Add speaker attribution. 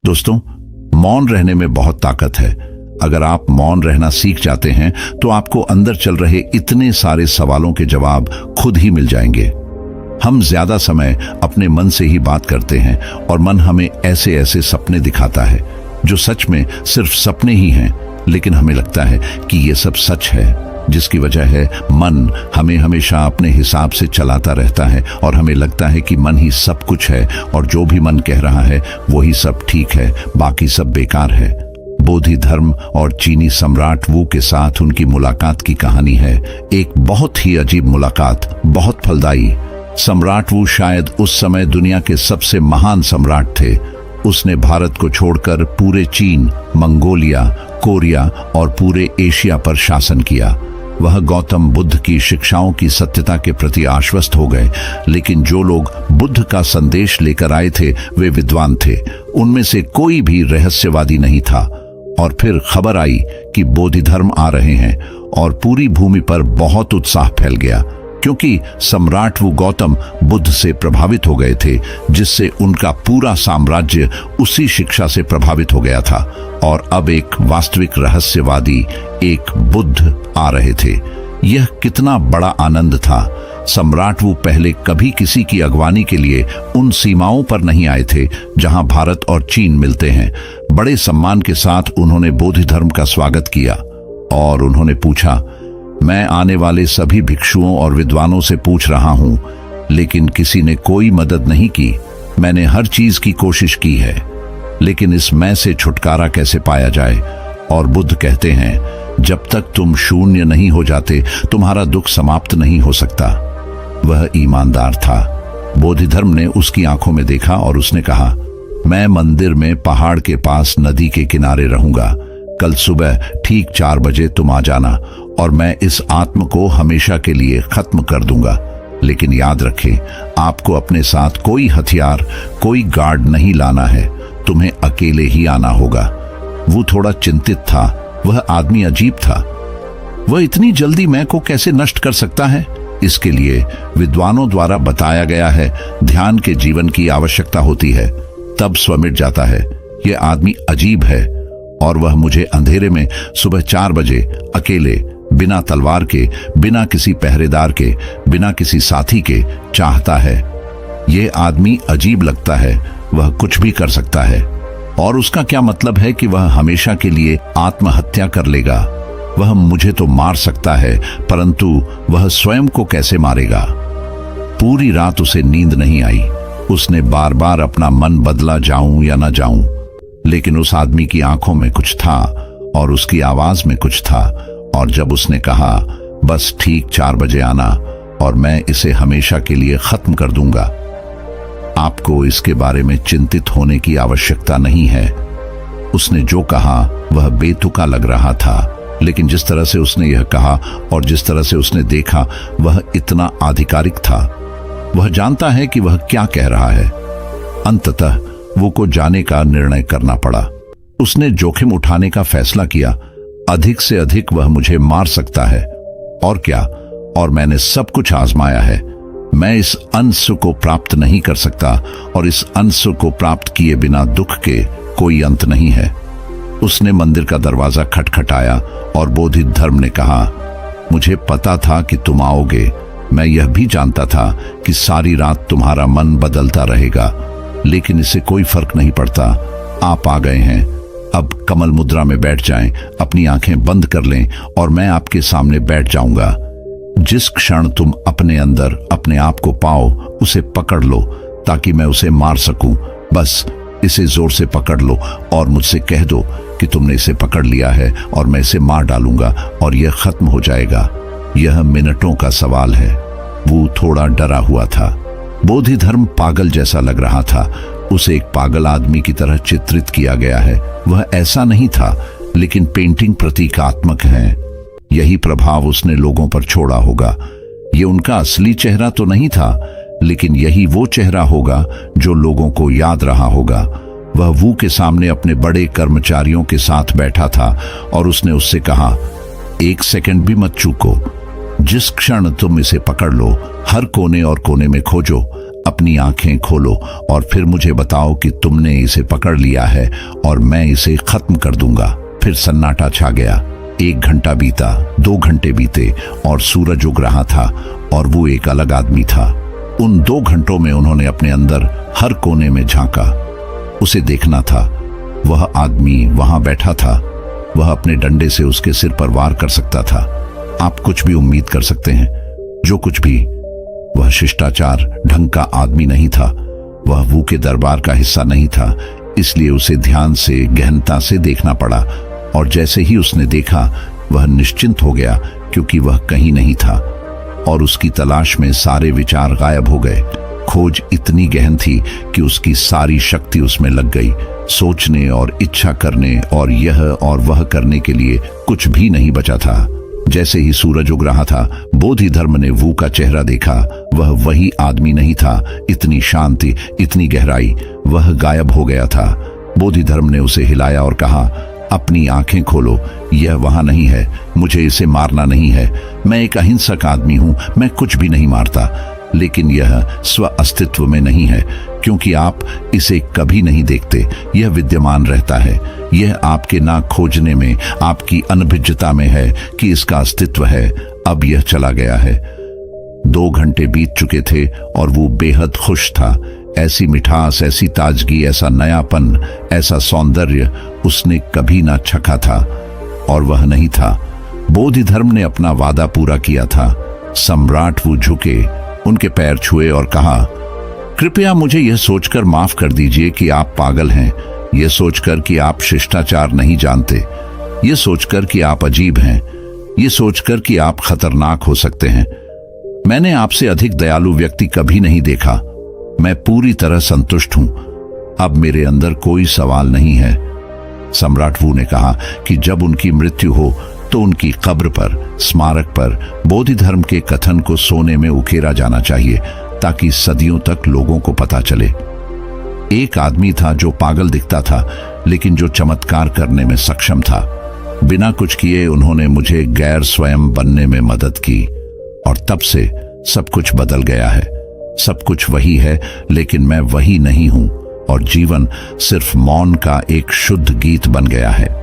Speaker 1: दोस्तों, मौन रहने में बहुत ताकत है। अगर आप मौन रहना सीख जाते हैं तो आपको अंदर चल रहे इतने सारे सवालों के जवाब खुद ही मिल जाएंगे। हम ज्यादा समय अपने मन से ही बात करते हैं और मन हमें ऐसे ऐसे सपने दिखाता है जो सच में सिर्फ सपने ही हैं, लेकिन हमें लगता है कि ये सब सच है। जिसकी वजह है मन हमें हमेशा अपने हिसाब से चलाता रहता है और हमें लगता है कि मन ही सब कुछ है और जो भी मन कह रहा है वही सब ठीक है, बाकी सब बेकार है। बोधि धर्म और चीनी सम्राट वू के साथ उनकी मुलाकात की कहानी है। एक बहुत ही अजीब मुलाकात, बहुत फलदायी। सम्राट वू शायद उस समय दुनिया के सबसे महान सम्राट थे। उसने भारत को छोड़कर पूरे चीन, मंगोलिया, कोरिया और पूरे एशिया पर शासन किया। वह गौतम बुद्ध की शिक्षाओं की सत्यता के प्रति आश्वस्त हो गए, लेकिन जो लोग बुद्ध का संदेश लेकर आए थे वे विद्वान थे। उनमें से कोई भी रहस्यवादी नहीं था। और फिर खबर आई कि बोधि धर्म आ रहे हैं और पूरी भूमि पर बहुत उत्साह फैल गया, क्योंकि सम्राट वो गौतम बुद्ध से प्रभावित हो गए थे, जिससे उनका पूरा साम्राज्य उसी शिक्षा से प्रभावित हो गया था। और अब एक वास्तविक रहस्यवादी, एक बुद्ध आ रहे थे। यह कितना बड़ा आनंद था। सम्राट वो पहले कभी किसी की अगवानी के लिए उन सीमाओं पर नहीं आए थे जहां भारत और चीन मिलते हैं। बड़े सम्मान के साथ उन्होंने बोधि धर्म का स्वागत किया और उन्होंने पूछा, मैं आने वाले सभी भिक्षुओं और विद्वानों से पूछ रहा हूं, लेकिन किसी ने कोई मदद नहीं की। मैंने हर चीज की कोशिश की है, लेकिन इस मैं से छुटकारा कैसे पाया जाए? और बुद्ध कहते हैं, जब तक तुम शून्य नहीं हो जाते तुम्हारा दुख समाप्त नहीं हो सकता। वह ईमानदार था। बोधि धर्म ने उसकी आंखों में देखा और उसने कहा, मैं मंदिर में पहाड़ के पास नदी के किनारे रहूंगा। कल सुबह ठीक 4 बजे तुम आ जाना और मैं इस आत्म को हमेशा के लिए खत्म कर दूंगा। लेकिन याद रखें, आपको अपने साथ कोई हथियार, कोई गार्ड नहीं लाना है। तुम्हें अकेले ही आना होगा। वो थोड़ा चिंतित था। वह आदमी अजीब था। वह इतनी जल्दी मैं को कैसे नष्ट कर सकता है? इसके लिए विद्वानों द्वारा बताया गया है, ध्यान के जीवन की आवश्यकता होती है, तब स्व मिट जाता है। यह आदमी अजीब है और वह मुझे अंधेरे में सुबह 4 बजे अकेले, बिना तलवार के, बिना किसी पहरेदार के, बिना किसी साथी के चाहता है। यह आदमी अजीब लगता है। वह कुछ भी कर सकता है। और उसका क्या मतलब है कि वह हमेशा के लिए आत्महत्या कर लेगा? वह मुझे तो मार सकता है, परंतु वह स्वयं को कैसे मारेगा? पूरी रात उसे नींद नहीं आई। उसने बार बार अपना मन बदला, जाऊं या ना जाऊं। लेकिन उस आदमी की आंखों में कुछ था और उसकी आवाज में कुछ था। और जब उसने कहा, बस ठीक 4 बजे आना और मैं इसे हमेशा के लिए खत्म कर दूंगा, आपको इसके बारे में चिंतित होने की आवश्यकता नहीं है। उसने जो कहा वह बेतुका लग रहा था, लेकिन जिस तरह से उसने यह कहा और जिस तरह से उसने देखा वह इतना आधिकारिक था। वह जानता है कि वह क्या कह रहा है। अंततः वो को जाने का निर्णय करना पड़ा। उसने जोखिम उठाने का फैसला किया। अधिक से अधिक वह मुझे मार सकता है और क्या, और मैंने सब कुछ आजमाया है। मैं इस अंश को प्राप्त नहीं कर सकता और इस अंश को प्राप्त किए बिना दुख के कोई अंत नहीं है। उसने मंदिर का दरवाजा खटखटाया और बोधि धर्म ने कहा, मुझे पता था कि तुम आओगे। मैं यह भी जानता था कि सारी रात तुम्हारा मन बदलता रहेगा, लेकिन इससे कोई फर्क नहीं पड़ता। आप आ गए हैं। अब कमल मुद्रा में बैठ जाएं, अपनी आंखें बंद कर लें और मैं आपके सामने बैठ जाऊंगा। जिस क्षण तुम अपने अंदर अपने आप को पाओ, उसे पकड़ लो ताकि मैं उसे मार सकूं। बस इसे जोर से पकड़ लो और मुझसे कह दो कि तुमने इसे पकड़ लिया है और मैं इसे मार डालूंगा और यह खत्म हो जाएगा। यह मिनटों का सवाल है। वो थोड़ा डरा हुआ था। बोधि धर्म पागल जैसा लग रहा था। उसे एक पागल आदमी की तरह चित्रित किया गया है। वह ऐसा नहीं था, लेकिन पेंटिंग प्रतीकात्मक है। यही प्रभाव उसने लोगों पर छोड़ा होगा। ये उनका असली चेहरा तो नहीं था, लेकिन यही वो चेहरा होगा जो लोगों को याद रहा होगा। वह वू के सामने अपने बड़े कर्मचारियों के साथ बैठा था और उसने उससे कहा, 1 सेकंड भी मत चूको। जिस क्षण तुम इसे पकड़ लो, हर कोने और कोने में खोजो। अपनी आंखें खोलो और फिर मुझे बताओ कि तुमने इसे पकड़ लिया है और मैं इसे खत्म कर दूंगा। फिर सन्नाटा छा गया। 1 घंटा बीता, 2 घंटे बीते और सूरज उग रहा था और वो एक अलग आदमी था। उन 2 घंटों में उन्होंने अपने अंदर हर कोने में झांका। उसे देखना था। वह आदमी वहां बैठा था। वह अपने डंडे से उसके सिर पर वार कर सकता था। आप कुछ भी उम्मीद कर सकते हैं, जो कुछ भी। वह शिष्टाचार ढंग का आदमी नहीं था। वह वू के दरबार का हिस्सा नहीं था, इसलिए उसे ध्यान से, गहनता से देखना पड़ा। और जैसे ही उसने देखा, वह निश्चिंत हो गया, क्योंकि वह कहीं नहीं था और उसकी तलाश में सारे विचार गायब हो गए। खोज इतनी गहन थी कि उसकी सारी शक्ति उसमें लग गई। सोचने और इच्छा करने और यह और वह करने के लिए कुछ भी नहीं बचा था। जैसे ही सूरज उग रहा था, बोधि धर्म ने वू का चेहरा देखा। वह वही आदमी नहीं था। इतनी शांति, इतनी गहराई। वह गायब हो गया था। बोधि धर्म ने उसे हिलाया और कहा, अपनी आंखें खोलो, यह वहां नहीं है। मुझे इसे मारना नहीं है। मैं एक अहिंसक आदमी हूं। मैं कुछ भी नहीं मारता। लेकिन यह स्व अस्तित्व में नहीं है, क्योंकि आप इसे कभी नहीं देखते। यह विद्यमान रहता है। यह आपके ना खोजने में, आपकी अनभिज्ञता में है कि इसका अस्तित्व है। अब यह चला गया है। 2 घंटे बीत चुके थे और वो बेहद खुश था। ऐसी मिठास, ऐसी ताजगी, ऐसा नयापन, ऐसा सौंदर्य उसने कभी ना चखा था। और वह नहीं था। बोधि धर्म ने अपना वादा पूरा किया था। सम्राट वो झुके, उनके पैर छुए और कहा, कृपया मुझे यह सोचकर माफ कर दीजिए कि आप पागल हैं। यह सोचकर कि आप शिष्टाचार नहीं जानते। यह सोचकर कि आप अजीब हैं। यह सोचकर कि आप खतरनाक हो सकते हैं। मैंने आपसे अधिक दयालु व्यक्ति कभी नहीं देखा। मैं पूरी तरह संतुष्ट हूं। अब मेरे अंदर कोई सवाल नहीं है। सम्राट वू ने कहा कि जब उनकी मृत्यु हो तो उनकी कब्र पर, स्मारक पर बोधि धर्म के कथन को सोने में उकेरा जाना चाहिए, ताकि सदियों तक लोगों को पता चले। एक आदमी था जो पागल दिखता था, लेकिन जो चमत्कार करने में सक्षम था। बिना कुछ किए उन्होंने मुझे गैर स्वयं बनने में मदद की और तब से सब कुछ बदल गया है। सब कुछ वही है, लेकिन मैं वही नहीं हूं और जीवन सिर्फ मौन का एक शुद्ध गीत बन गया है।